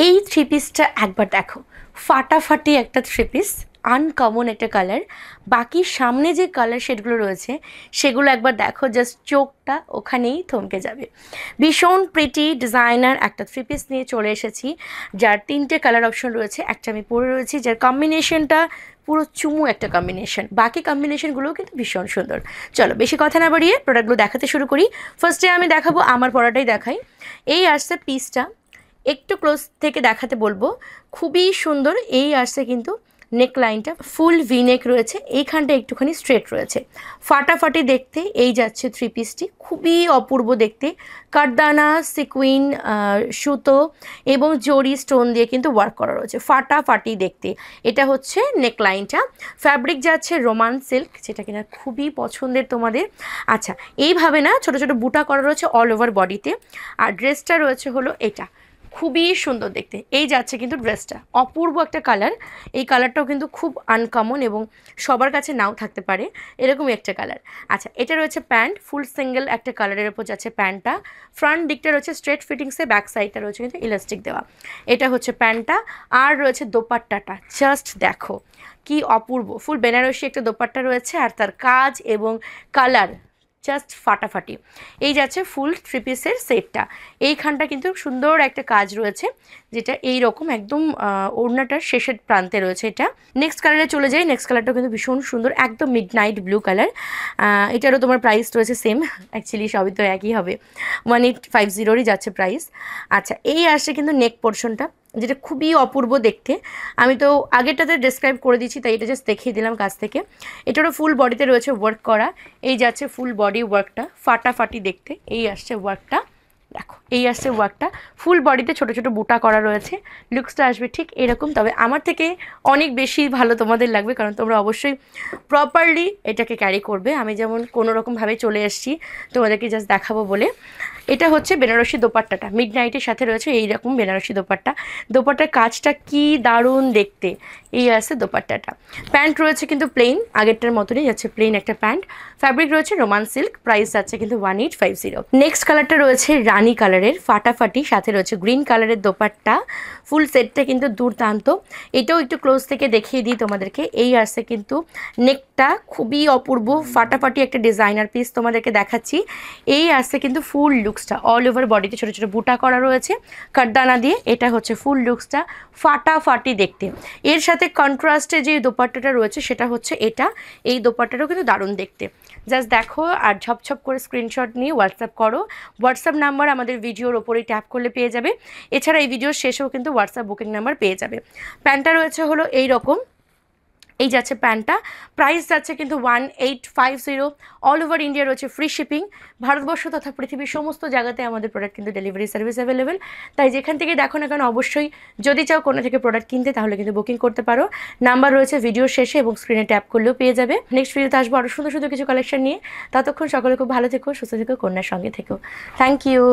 এই থ্রি পিসটা একবার দেখো, ফাটাফাটি একটা থ্রি পিস, আনকমন একটা কালার। বাকি সামনে যে কালার শেডগুলো রয়েছে সেগুলো একবার দেখো, জাস্ট চোখটা ওখানেই থমকে যাবে। ভীষণ প্রিটি ডিজাইনার একটা থ্রি পিস নিয়ে চলে এসেছি, যার তিনটে কালার অপশন রয়েছে। একটা আমি পরে রয়েছি, যার কম্বিনেশনটা পুরো চুমু একটা কম্বিনেশন, বাকি কম্বিনেশনগুলোও কিন্তু ভীষণ সুন্দর। চলো বেশি কথা না বাড়িয়ে প্রোডাক্টগুলো দেখাতে শুরু করি। ফার্স্টে আমি দেখাবো, আমার পরাটাই দেখাই। এই আসছে পিসটা, একটু ক্লোজ থেকে দেখাতে বলবো, খুবই সুন্দর। এই আসছে কিন্তু নেক লাইনটা ফুল ভি নেক রয়েছে, এইখানটা একটুখানি স্ট্রেট রয়েছে, ফাটাফাটি দেখতে। এই যাচ্ছে থ্রি পিসটি, খুবই অপূর্ব দেখতে। কাঠদানা, সিকুইন, সুতো এবং জরি স্টোন দিয়ে কিন্তু ওয়ার্ক করা রয়েছে, ফাটাফাটি দেখতে। এটা হচ্ছে নেক লাইনটা। ফ্যাব্রিক যাচ্ছে রোমান সিল্ক, যেটা কিনা খুবই পছন্দের তোমাদের। আচ্ছা, এইভাবে না ছোটো ছোটো বুটা করা রয়েছে অল ওভার বডিতে। আর ড্রেসটা রয়েছে হলো এটা, খুবই সুন্দর দেখতে। এই যাচ্ছে কিন্তু ড্রেসটা, অপূর্ব একটা কালার। এই কালারটাও কিন্তু খুব আনকমন এবং সবার কাছে নাও থাকতে পারে, এরকমই একটা কালার। আচ্ছা, এটা রয়েছে প্যান্ট, ফুল সিঙ্গেল একটা কালারের ওপর যাচ্ছে প্যান্টটা। ফ্রন্ট দিকটা রয়েছে স্ট্রেট ফিটিংসে, ব্যাক সাইডটা রয়েছে কিন্তু ইলাস্টিক দেওয়া। এটা হচ্ছে প্যান্টটা। আর রয়েছে দোপাট্টাটা, জাস্ট দেখো কি অপূর্ব, ফুল বেনারসি একটা দোপাট্টা রয়েছে, আর তার কাজ এবং কালার জাস্ট ফাটাফাটি। এই যাচ্ছে ফুল থ্রি পিসের সেটটা। এইখানটা কিন্তু সুন্দর একটা কাজ রয়েছে, যেটা এই রকম একদম ওড়নাটার শেষের প্রান্তে রয়েছে। এটা নেক্সট কালারে চলে যাই। নেক্সট কালারটা কিন্তু ভীষণ সুন্দর, একদম মিড নাইট ব্লু কালার। এটারও তোমার প্রাইস রয়েছে সেম, অ্যাকচুয়ালি সবই তো একই হবে, 1850 যাচ্ছে প্রাইস। আচ্ছা, এই আসছে কিন্তু নেক পোর্শনটা, যেটা খুবই অপূর্ব দেখতে। আমি তো আগেরটাতে ডেসক্রাইব করে দিচ্ছি, তাই এটা জাস্ট দেখিয়ে দিলাম কাছ থেকে। এটারও ফুল বডিতে রয়েছে ওয়ার্ক করা। এই যাচ্ছে ফুল বডি ওয়ার্কটা, ফাটাফাটি দেখতে। এই আসছে ওয়ার্কটা, দেখো এই আসছে ওয়ার্কটা, ফুল বডিতে ছোটো ছোটো বুটা করা রয়েছে। লুকসটা আসবে ঠিক এরকম, তবে আমার থেকে অনেক বেশি ভালো তোমাদের লাগবে, কারণ তোমরা অবশ্যই প্রপারলি এটাকে ক্যারি করবে। আমি যেমন কোনো রকমভাবে চলে এসেছি তোমাদেরকে জাস্ট দেখাবো বলে। এটা হচ্ছে বেনারসি দোপাট্টাটা, মিড নাইটের সাথে রয়েছে এইরকম বেনারসি দোপাট্টা। দোপাট্টার কাজটা কি দারুণ দেখতে। এই আছে দোপাট্টাটা। প্যান্ট রয়েছে কিন্তু প্লেন, আগেরটার মতনই যাচ্ছে প্লেন একটা প্যান্ট। ফ্যাব্রিক রয়েছে রোমান সিল্ক, প্রাইস যাচ্ছে কিন্তু 1850। নেক্সট কালারটা রয়েছে রানি কালারের, ফাটাফাটি, সাথে রয়েছে গ্রিন কালারের দোপাট্টা। ফুল সেটটা কিন্তু দুর্দান্ত। এটাও একটু ক্লোজ থেকে দেখিয়ে দিই তোমাদেরকে। এই আসছে কিন্তু নেকটা, খুবই অপূর্ব ফাটাফাটি একটা ডিজাইনার পিস তোমাদেরকে দেখাচ্ছি। এই আসছে কিন্তু ফুল লুকসটা, অল ওভার বডিতে ছোটো ছোটো বুটা করা রয়েছে কাঠদানা দিয়ে। এটা হচ্ছে ফুল লুকসটা, ফাটাফাটি দেখতে। এর সাথে কন্ট্রাস্টে যে দোপাট্টাটা রয়েছে সেটা হচ্ছে এটা। এই দোপাট্টাটাও কিন্তু দারুণ দেখতে, জাস্ট দেখো। আর ঝপঝপ করে স্ক্রিনশট নিয়ে হোয়াটসঅ্যাপ করো। হোয়াটসঅ্যাপ নাম্বার আমাদের ভিডিওর ওপরেই ট্যাপ করলে পেয়ে যাবে। এছাড়া এই ভিডিওর শেষেও কিন্তু হোয়াটসঅ্যাপ বুকিং নাম্বার পেয়ে যাবে। প্যান্টটা রয়েছে হলো এই রকম। এই যাচ্ছে প্যান্টটা, প্রাইস যাচ্ছে কিন্তু 1850। অল ওভার ইন্ডিয়া রয়েছে ফ্রি শিপিং। ভারতবর্ষ তথা পৃথিবীর সমস্ত জায়গাতে আমাদের প্রোডাক্ট কিন্তু ডেলিভারি সার্ভিস অ্যাভেলেবেল। তাই যেখান থেকে দেখো না কেন, অবশ্যই যদি চাও কোনো থেকে প্রোডাক্ট কিনতে, তাহলে কিন্তু বুকিং করতে পারো। নাম্বার রয়েছে ভিডিওর শেষে এবং স্ক্রিনে ট্যাপ করলেও পেয়ে যাবে। নেক্সট ভিডিওতে আসবো আরও সুন্দর সুন্দর কিছু কালেকশন নিয়ে। ততক্ষণ সকলে খুব ভালো থেকো, সুস্থ থেকো, কন্যার সঙ্গে থেকো। Thank you.